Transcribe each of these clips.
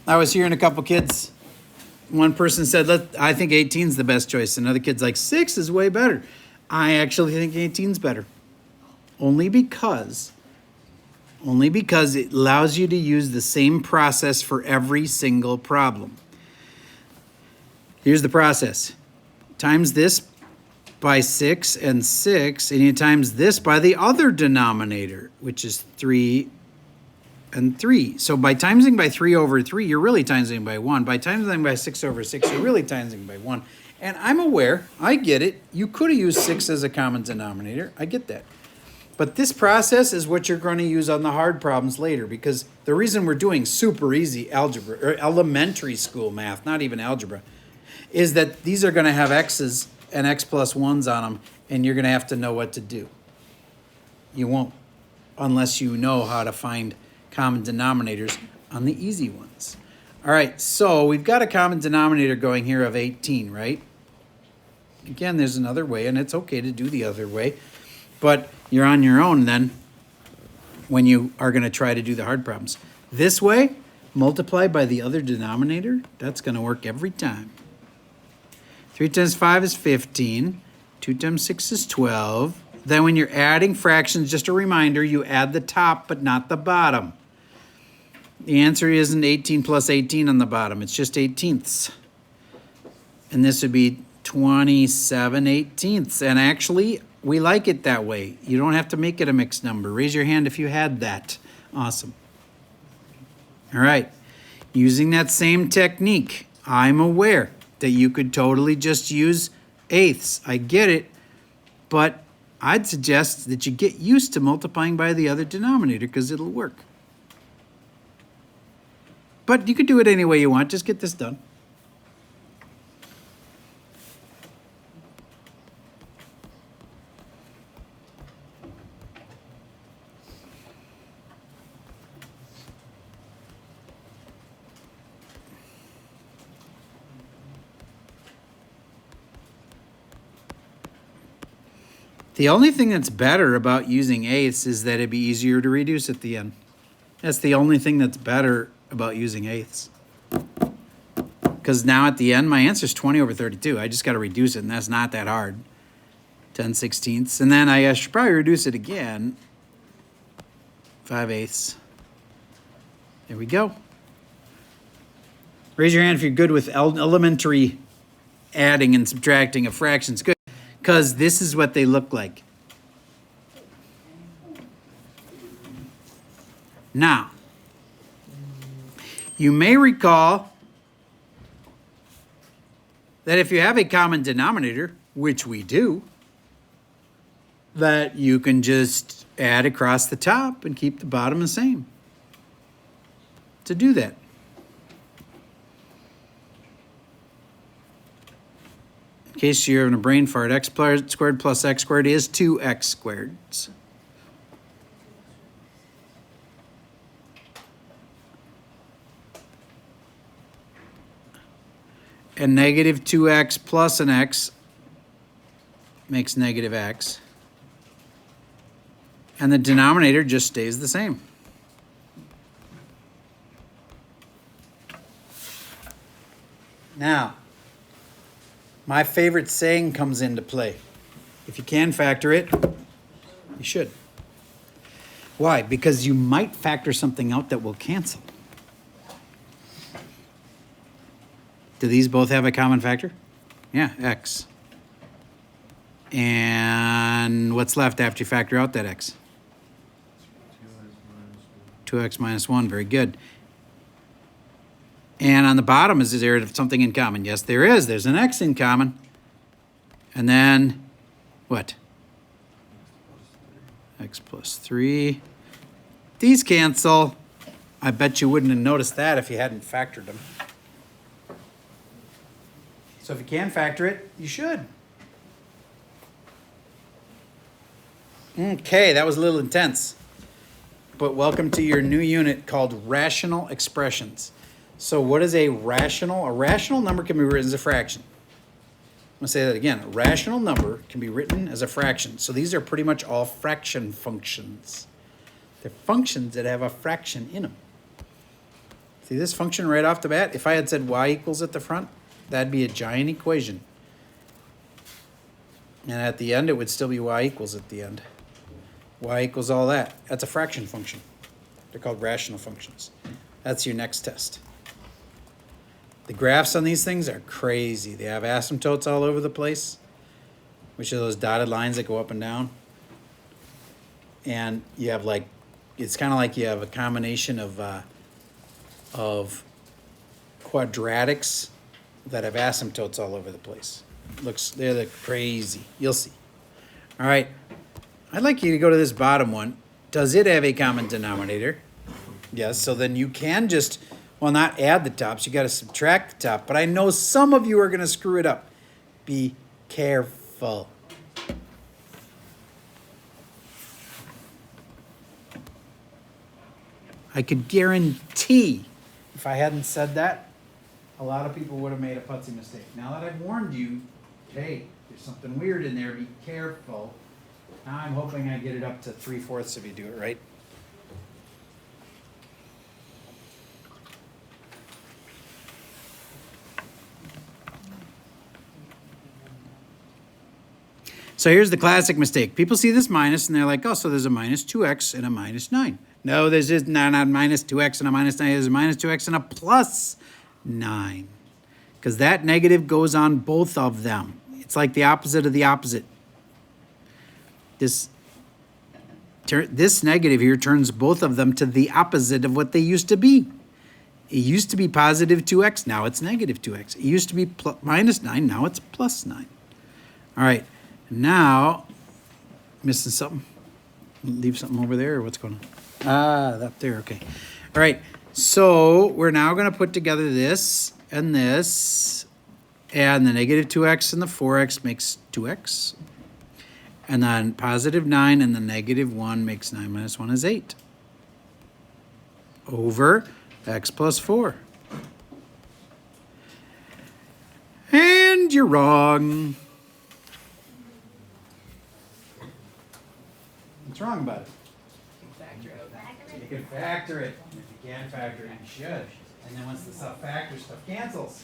I was hearing a couple kids. One person said, I think 18 is the best choice. Another kid's like, 6 is way better. I actually think 18 is better. Only because it allows you to use the same process for every single problem. Here's the process. Times this by 6 and 6, and you times this by the other denominator, which is 3 and 3. So by timesing by 3 over 3, you're really timesing by 1. By timesing by 6 over 6, you're really timesing by 1. And I'm aware, I get it. You could have used 6 as a common denominator. I get that. But this process is what you're going to use on the hard problems later, because the reason we're doing super easy algebra, or elementary school math, not even algebra, is that these are going to have x's and x plus 1s on them, and you're going to have to know what to do. You won't, unless you know how to find common denominators on the easy ones. All right, so we've got a common denominator going here of 18, right? Again, there's another way, and it's okay to do the other way, but you're on your own then when you are going to try to do the hard problems. This way, multiply by the other denominator, that's going to work every time. 3 times 5 is 15. 2 times 6 is 12. Then when you're adding fractions, just a reminder, you add the top but not the bottom. The answer isn't 18 plus 18 on the bottom. It's just 18ths. And this would be 27 18ths. And actually, we like it that way. You don't have to make it a mixed number. Raise your hand if you had that. Awesome. All right. Using that same technique, I'm aware that you could totally just use eighths. I get it, but I'd suggest that you get used to multiplying by the other denominator because it'll work. But you could do it any way you want. Just get this done. The only thing that's better about using eighths is that it'd be easier to reduce at the end. That's the only thing that's better about using eighths. Because now at the end, my answer is 20 over 32. I just got to reduce it, and that's not that hard. 10 16ths. And then I should probably reduce it again. 5 eighths. There we go. Raise your hand if you're good with elementary adding and subtracting of fractions. Good. Because this is what they look like. Now, you may recall that if you have a common denominator, which we do, that you can just add across the top and keep the bottom the same. To do that, in case you're having a brain fart, x squared plus x squared is 2x squared. And negative 2x plus an x makes negative x. And the denominator just stays the same. Now, my favorite saying comes into play. If you can factor it, you should. Why? Because you might factor something out that will cancel. Do these both have a common factor? Yeah, x. And what's left after you factor out that x? 2x minus 1, very good. And on the bottom, is there something in common? Yes, there is. There's an x in common. And then, what? X plus 3. These cancel. I bet you wouldn't have noticed that if you hadn't factored them. So if you can factor it, you should. Okay, that was a little intense. But welcome to your new unit called rational expressions. So what is a rational? A rational number can be written as a fraction. I'm going to say that again. A rational number can be written as a fraction. So these are pretty much all fraction functions. They're functions that have a fraction in them. See this function right off the bat? If I had said y equals at the front, that'd be a giant equation. And at the end, it would still be y equals at the end. Y equals all that. That's a fraction function. They're called rational functions. That's your next test. The graphs on these things are crazy. They have asymptotes all over the place, which are those dotted lines that go up and down. And you have like, it's kind of like you have a combination of quadratics that have asymptotes all over the place. They look crazy. You'll see. All right. I'd like you to go to this bottom one. Does it have a common denominator? Yes. So then you can just, well, not add the tops. You got to subtract the top. But I know some of you are going to screw it up. Be careful. I could guarantee if I hadn't said that, a lot of people would have made a putsy mistake. Now that I've warned you, hey, there's something weird in there, be careful. Now I'm hoping I get it up to 3/4 if you do it right. So here's the classic mistake. People see this minus and they're like, oh, so there's a minus 2x and a minus 9. No, there's just not minus 2x and a minus 9. There's a minus 2x and a plus 9. Because that negative goes on both of them. It's like the opposite of the opposite. This negative here turns both of them to the opposite of what they used to be. It used to be positive 2x, now it's negative 2x. It used to be minus 9, now it's plus 9. All right, now, missing something? Leave something over there, or what's going on? Ah, up there, okay. All right, so we're now going to put together this, and the negative 2x and the 4x makes 2x. And then positive 9 and the negative 1 makes 9 minus 1 is 8. Over x plus 4. And you're wrong. What's wrong about it? You can factor it. If you can't factor it, you should. And then once the stuff factors, stuff cancels.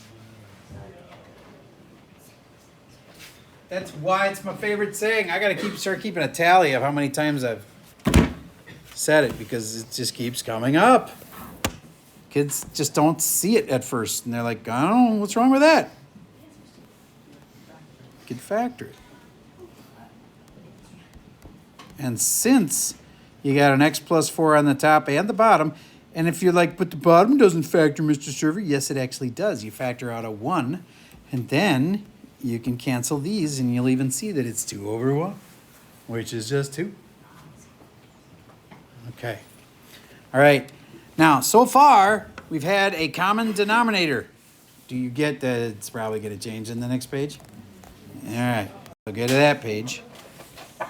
That's why it's my favorite saying. I got to start keeping a tally of how many times I've said it because it just keeps coming up. Kids just don't see it at first. And they're like, I don't know, what's wrong with that? You can factor it. And since you got an x plus 4 on the top and the bottom, and if you're like, but the bottom doesn't factor, Mr. Server, yes, it actually does. You factor out a 1, and then you can cancel these, and you'll even see that it's 2 over 1, which is just 2. Okay. All right. Now, so far, we've had a common denominator. Do you get that it's probably going to change in the next page? All right. We'll go to that page.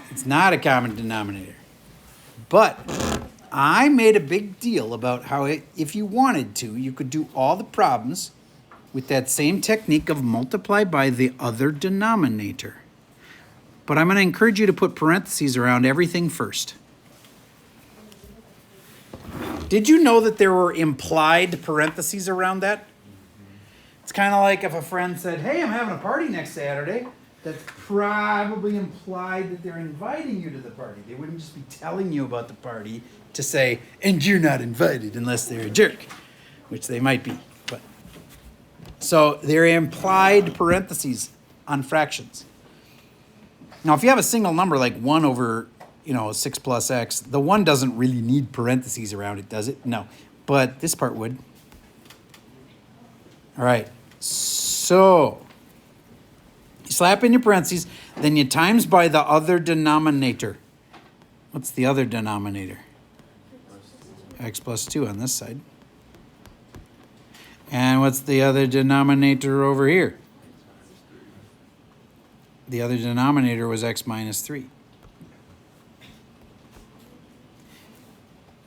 It's not a common denominator. But I made a big deal about how if you wanted to, you could do all the problems with that same technique of multiply by the other denominator. But I'm going to encourage you to put parentheses around everything first. Did you know that there were implied parentheses around that? It's kind of like if a friend said, hey, I'm having a party next Saturday. That's probably implied that they're inviting you to the party. They wouldn't just be telling you about the party to say, and you're not invited unless they're a jerk, which they might be. But so they're implied parentheses on fractions. Now, if you have a single number like 1 over 6 plus x, the 1 doesn't really need parentheses around it, does it? No. But this part would. All right. So you slap in your parentheses, then you times by the other denominator. What's the other denominator? X plus 2 on this side. And what's the other denominator over here? The other denominator was x minus 3.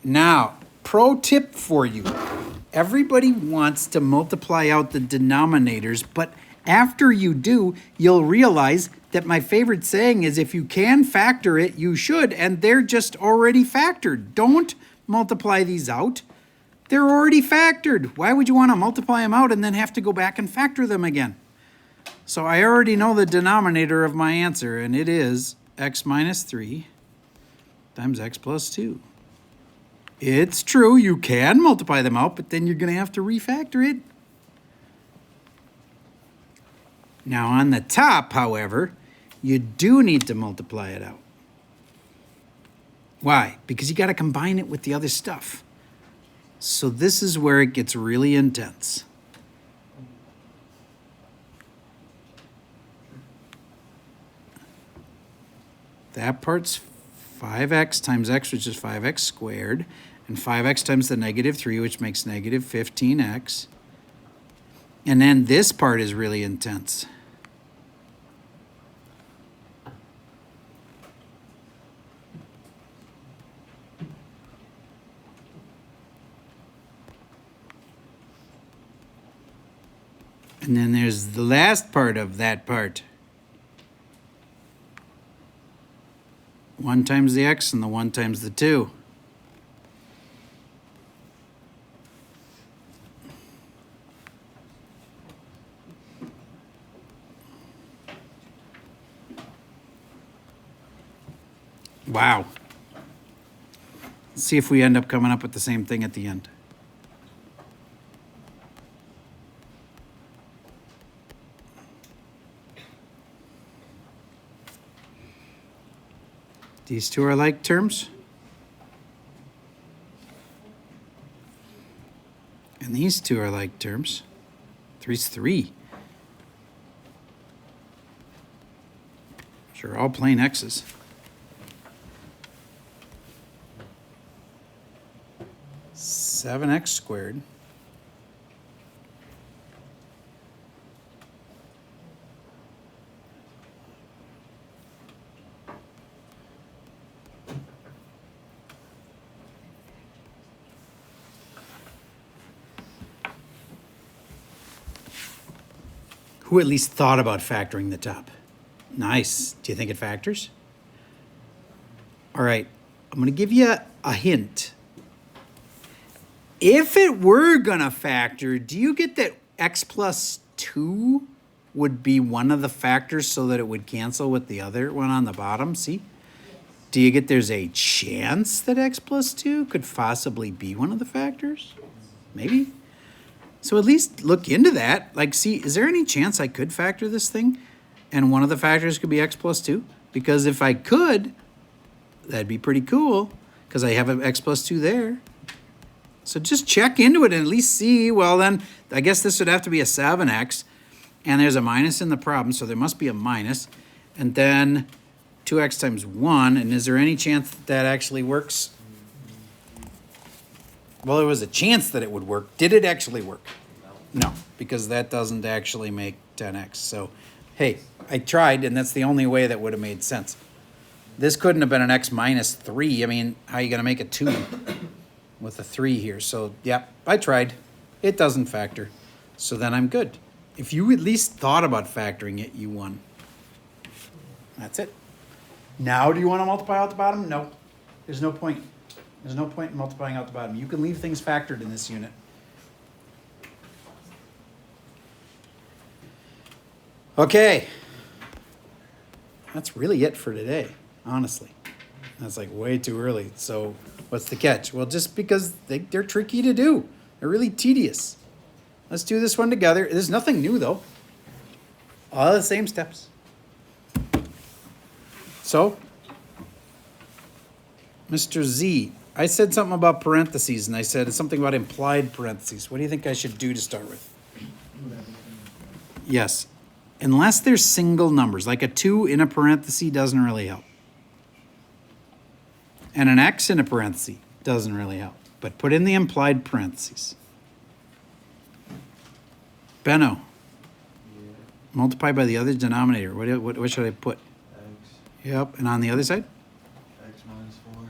Now, pro tip for you. Everybody wants to multiply out the denominators, but after you do, you'll realize that my favorite saying is if you can factor it, you should, and they're just already factored. Don't multiply these out. They're already factored. Why would you want to multiply them out and then have to go back and factor them again? So I already know the denominator of my answer, and it is x minus 3 times x plus 2. It's true, you can multiply them out, but then you're going to have to refactor it. Now on the top, however, you do need to multiply it out. Why? Because you got to combine it with the other stuff. So this is where it gets really intense. That part's 5x times x, which is 5x squared, and 5x times the negative 3, which makes negative 15x. And then this part is really intense. And then there's the last part of that part. 1 times the x and the 1 times the 2. Wow. Let's see if we end up coming up with the same thing at the end. These two are like terms. And these two are like terms. 3's 3. Sure, all plain x's. Seven x squared who at least thought about factoring the top? Nice. Do you think it factors? All right, I'm going to give you a hint. If it were going to factor, do you get that x plus 2 would be one of the factors so that it would cancel with the other one on the bottom? See? Do you get there's a chance that x plus 2 could possibly be one of the factors? Maybe. So at least look into that. Like, see, is there any chance I could factor this thing and one of the factors could be x plus 2? Because if I could, that'd be pretty cool because I have an x plus 2 there. So just check into it and at least see, well then, I guess this would have to be a 7x, and there's a minus in the problem, so there must be a minus, and then 2x times 1, and is there any chance that that actually works? Well, there was a chance that it would work. Did it actually work? No, because that doesn't actually make 10x. So, hey, I tried, and that's the only way that would have made sense. This couldn't have been an x minus 3. I mean, how are you going to make a 2? With a 3 here. So, yeah, I tried. It doesn't factor. So then I'm good. If you at least thought about factoring it, you won. That's it. Now, do you want to multiply out the bottom? No. There's no point. There's no point in multiplying out the bottom. You can leave things factored in this unit. Okay. That's really it for today, honestly. That's like way too early. So what's the catch? Well, just because they're tricky to do. They're really tedious. Let's do this one together. There's nothing new, though. All the same steps. So, Mr. Z, I said something about parentheses, and I said something about implied parentheses. What do you think I should do to start with? Yes. Unless they're single numbers, like a 2 in a parenthesis doesn't really help. And an x in a parenthesis doesn't really help. But put in the implied parentheses. Benno. Yeah. Multiply by the other denominator. What should I put? X. Yep. And on the other side? X minus 4.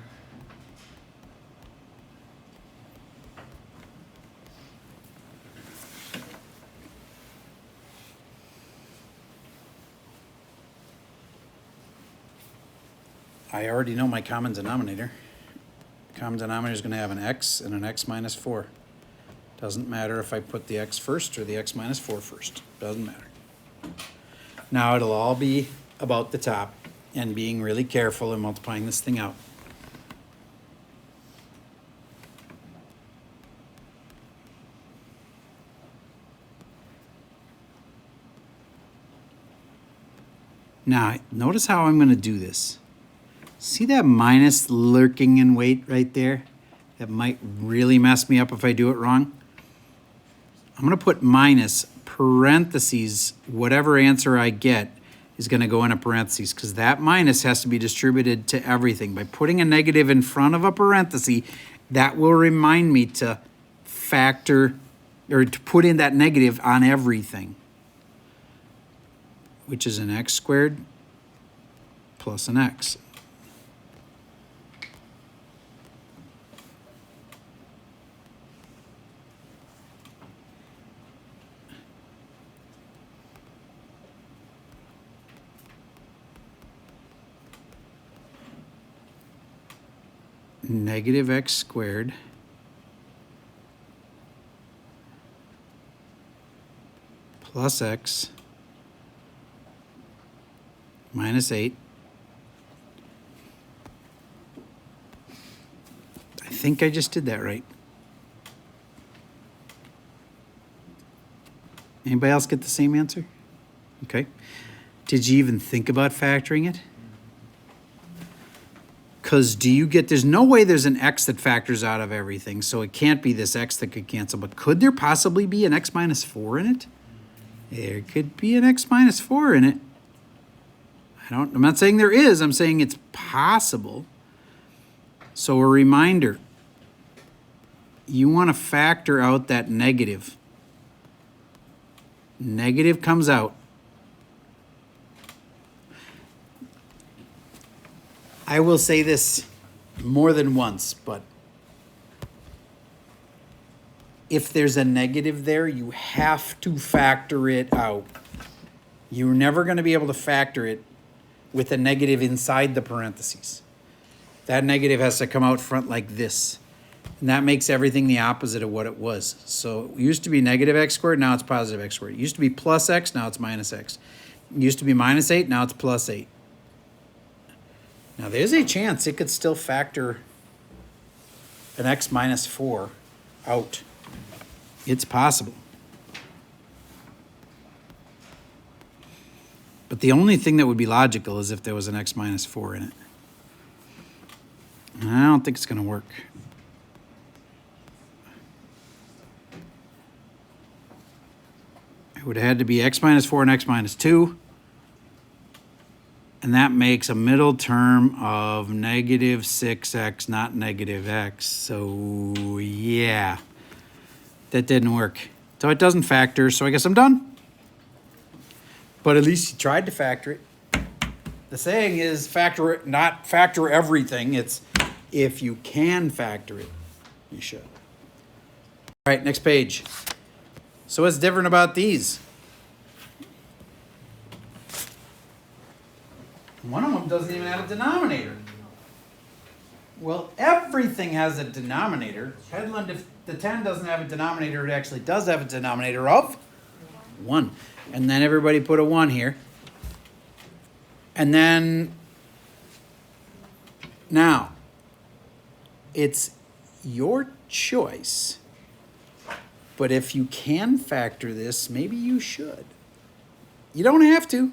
I already know my common denominator. Common denominator is going to have an x and an x minus 4. Doesn't matter if I put the x first or the x minus 4 first. Doesn't matter. Now it'll all be about the top and being really careful and multiplying this thing out. Now, notice how I'm going to do this. See that minus lurking in wait right there? That might really mess me up if I do it wrong. I'm going to put minus parentheses. Whatever answer I get is going to go in a parentheses because that minus has to be distributed to everything. By putting a negative in front of a parenthesis, that will remind me to factor or to put in that negative on everything, which is an x squared plus an x. Negative x squared plus x minus 8. I think I just did that right. Anybody else get the same answer? Okay. Did you even think about factoring it? Because there's no way there's an x that factors out of everything, so it can't be this x that could cancel, but could there possibly be an x minus 4 in it? There could be an x minus 4 in it. I'm not saying there is, I'm saying it's possible. So a reminder, you want to factor out that negative. Negative comes out. I will say this more than once, but if there's a negative there, you have to factor it out. You're never going to be able to factor it with a negative inside the parentheses. That negative has to come out front like this. And that makes everything the opposite of what it was. So it used to be negative x squared, now it's positive x squared. It used to be plus x, now it's minus x. It used to be minus 8, now it's plus 8. Now there's a chance it could still factor an x minus 4 out. It's possible. But the only thing that would be logical is if there was an x minus 4 in it. And I don't think it's going to work. It would have had to be x minus 4 and x minus 2. And that makes a middle term of negative 6x, not negative x. So, yeah, that didn't work. So it doesn't factor, so I guess I'm done. But at least you tried to factor it. The saying is factor it, not factor everything. It's if you can factor it, you should. All right, next page. So what's different about these? One of them doesn't even have a denominator. Well, everything has a denominator. Headland, if the 10 doesn't have a denominator, it actually does have a denominator of 1. And then everybody put a 1 here. And then, now, it's your choice. But if you can factor this, maybe you should. You don't have to.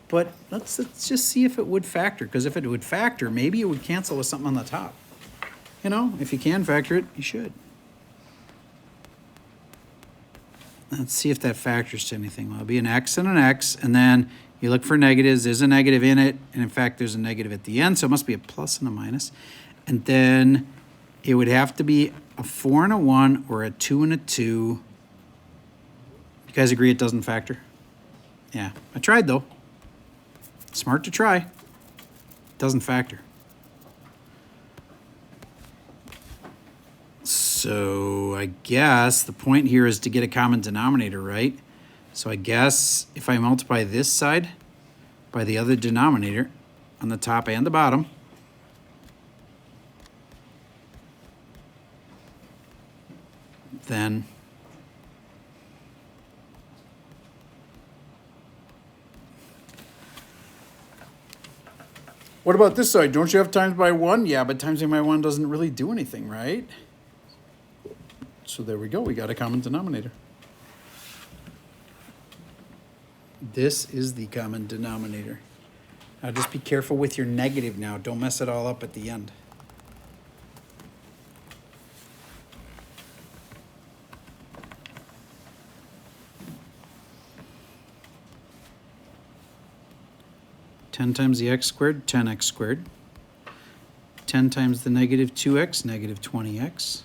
But let's just see if it would factor, because if it would factor, maybe it would cancel with something on the top. You know, if you can factor it, you should. Let's see if that factors to anything. Well, it'll be an x, and then you look for negatives. There's a negative in it, and in fact, there's a negative at the end, so it must be a plus and a minus. And then it would have to be a 4 and a 1 or a 2 and a 2. You guys agree it doesn't factor? Yeah, I tried though. Smart to try. Doesn't factor. So I guess the point here is to get a common denominator, right? So I guess if I multiply this side by the other denominator on the top and the bottom, then what about this side? Don't you have times by 1? Yeah, but timesing by 1 doesn't really do anything, right? So there we go. We got a common denominator. This is the common denominator. Now just be careful with your negative now. Don't mess it all up at the end. Ten times the x squared, 10x squared. 10 times the negative 2x, negative 20x.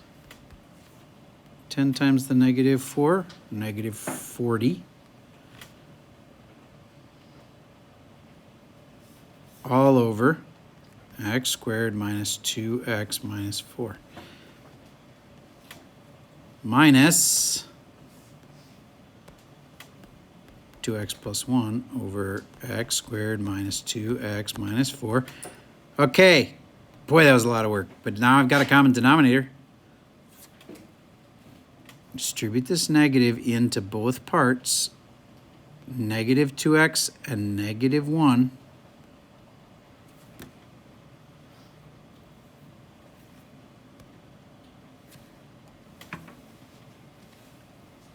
10 times the negative 4, negative 40. All over x squared minus 2x minus 4. Minus 2x plus 1 over x squared minus 2x minus 4. Okay. Boy, that was a lot of work. But now I've got a common denominator. Distribute this negative into both parts. Negative 2x and negative 1.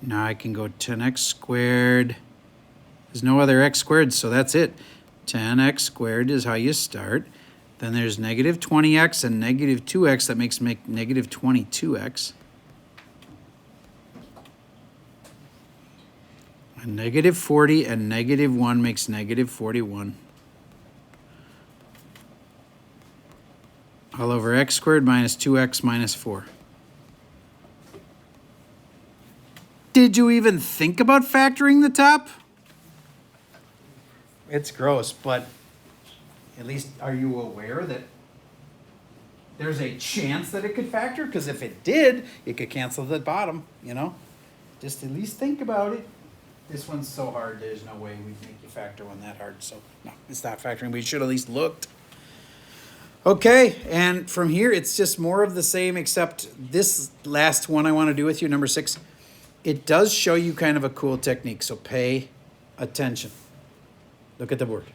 Now I can go 10x squared. There's no other x squared, so that's it. 10x squared is how you start. Then there's negative 20x and negative 2x. That makes negative 22x. And negative 40 and negative 1 makes negative 41. All over x squared minus 2x minus 4. Did you even think about factoring the top? It's gross, but at least are you aware that there's a chance that it could factor? Because if it did, it could cancel the bottom, you know? Just at least think about it. This one's so hard, there's no way we'd make you factor one that hard. So, no, it's not factoring. We should at least looked. Okay, and from here, it's just more of the same, except this last one I want to do with you, number 6. It does show you kind of a cool technique, so pay attention. Look at the board.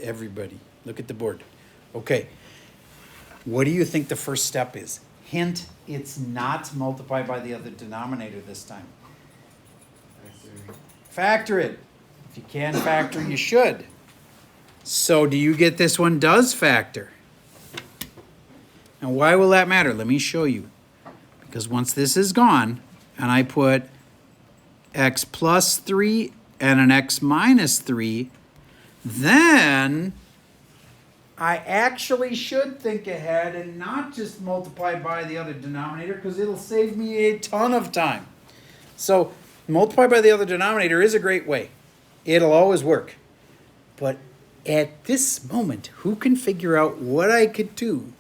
Everybody, look at the board. Okay, what do you think the first step is? Hint, it's not multiplied by the other denominator this time. Factor it. If you can factor, you should. So do you get this one does factor? Now why will that matter? Let me show you. Because once this is gone, and I put x plus 3 and an x minus 3, then I actually should think ahead and not just multiply by the other denominator, because it'll save me a ton of time. So multiply by the other denominator is a great way. It'll always work. But at this moment, who can figure out what I could do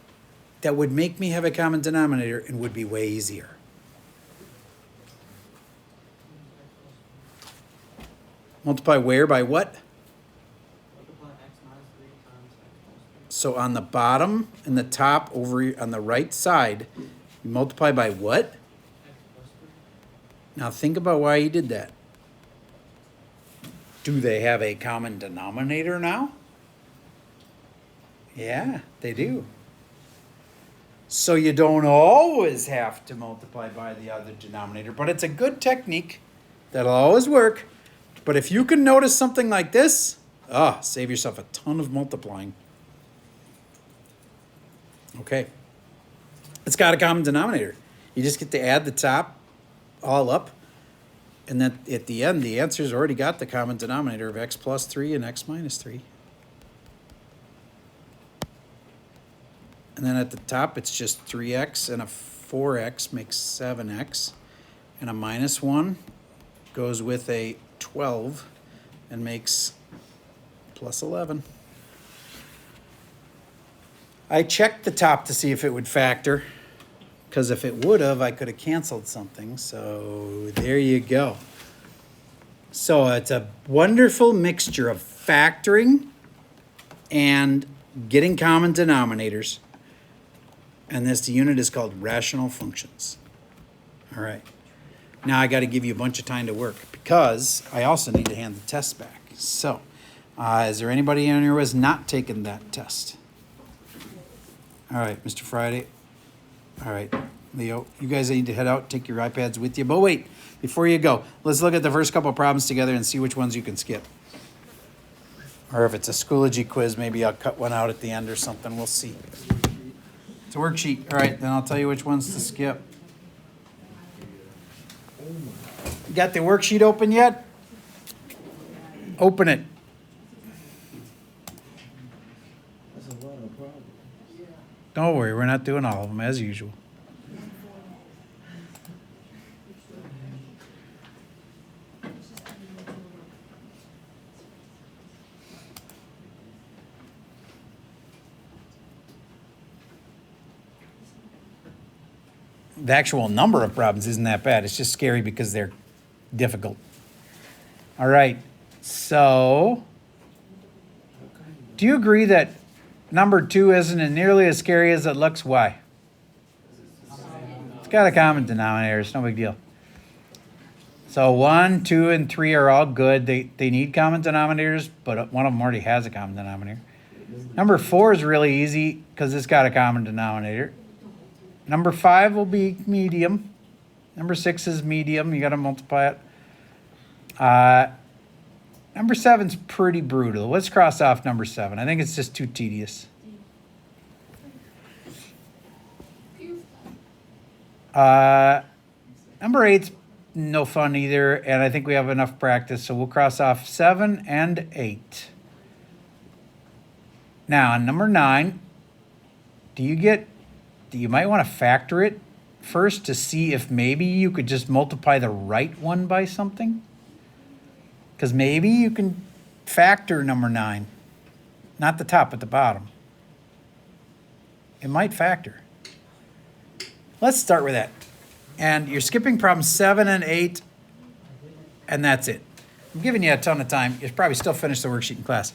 that would make me have a common denominator and would be way easier? Multiply where by what? So on the bottom and the top over on the right side, you multiply by what? Now think about why you did that. Do they have a common denominator now? Yeah, they do. So you don't always have to multiply by the other denominator, but it's a good technique that'll always work. But if you can notice something like this, save yourself a ton of multiplying. Okay. It's got a common denominator. You just get to add the top all up, and then at the end, the answer's already got the common denominator of x plus 3 and x minus 3. And then at the top, it's just 3x and a 4x makes 7x. And a minus 1 goes with a 12 and makes plus 11. I checked the top to see if it would factor, because if it would have, I could have canceled something. So there you go. So it's a wonderful mixture of factoring and getting common denominators. And this unit is called rational functions. All right. Now I got to give you a bunch of time to work because I also need to hand the tests back. So, is there anybody in here who has not taken that test? All right, Mr. Friday. All right, Leo, you guys need to head out, take your iPads with you. But wait, before you go, let's look at the first couple of problems together and see which ones you can skip. Or if it's a Schoology quiz, maybe I'll cut one out at the end or something. We'll see. It's a worksheet. All right, then I'll tell you which ones to skip. You got the worksheet open yet? Open it. That's a lot of problems. Don't worry, we're not doing all of them as usual. The actual number of problems isn't that bad. It's just scary because they're difficult. All right. So, do you agree that number 2 isn't nearly as scary as it looks? Why? It's got a common denominator. It's no big deal. So 1, 2, and 3 are all good. They need common denominators, but one of them already has a common denominator. Number 4 is really easy because it's got a common denominator. Number 5 will be medium. Number 6 is medium. You got to multiply it. Number 7's pretty brutal. Let's cross off number 7. I think it's just too tedious. Number 8's no fun either, and I think we have enough practice, so we'll cross off 7 and 8. Now, on number 9, you might want to factor it first to see if maybe you could just multiply the right one by something. Because maybe you can factor number 9. Not the top, but the bottom. It might factor. Let's start with that. And you're skipping problems 7 and 8, and that's it. I'm giving you a ton of time. You'll probably still finish the worksheet in class.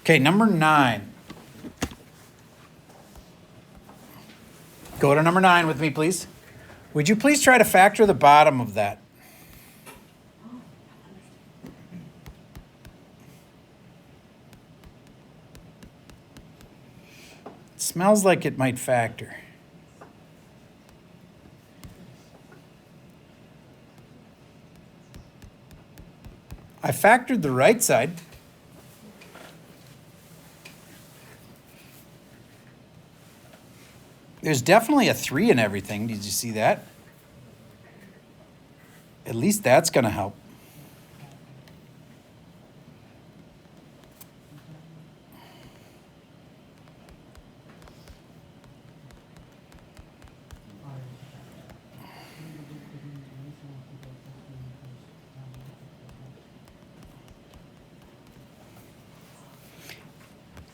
Okay, number 9. Go to number 9 with me, please. Would you please try to factor the bottom of that? It smells like it might factor. I factored the right side. There's definitely a 3 in everything. Did you see that? At least that's going to help.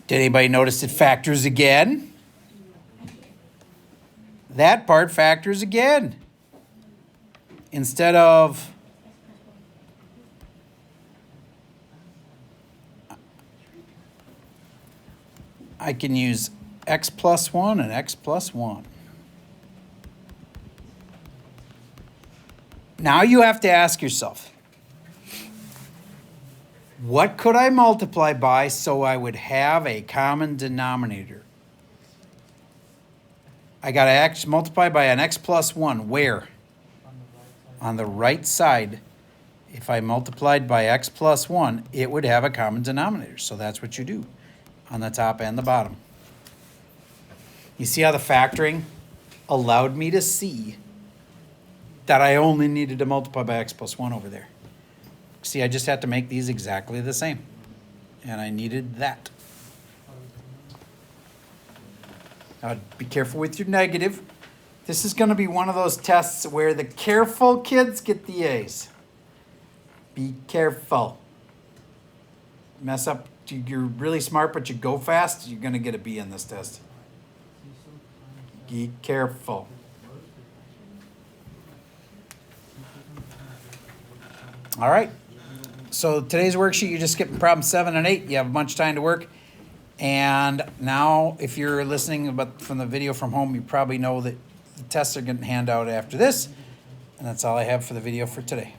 Did anybody notice it factors again? That part factors again. Instead of I can use x plus 1 and x plus 1. Now you have to ask yourself, what could I multiply by so I would have a common denominator? I got to x multiply by an x plus 1. Where? On the right side. If I multiplied by x plus 1, it would have a common denominator. So that's what you do on the top and the bottom. You see how the factoring allowed me to see that I only needed to multiply by x plus 1 over there. See, I just had to make these exactly the same. And I needed that. Now, be careful with your negative. This is going to be one of those tests where the careful kids get the A's. Be careful. Mess up, you're really smart, but you go fast, you're going to get a B in this test. Be careful. All right. So today's worksheet, you're just skipping problem 7 and 8. You have a bunch of time to work. And now, if you're listening from the video from home, you probably know that the tests are getting handed out after this. And that's all I have for the video for today.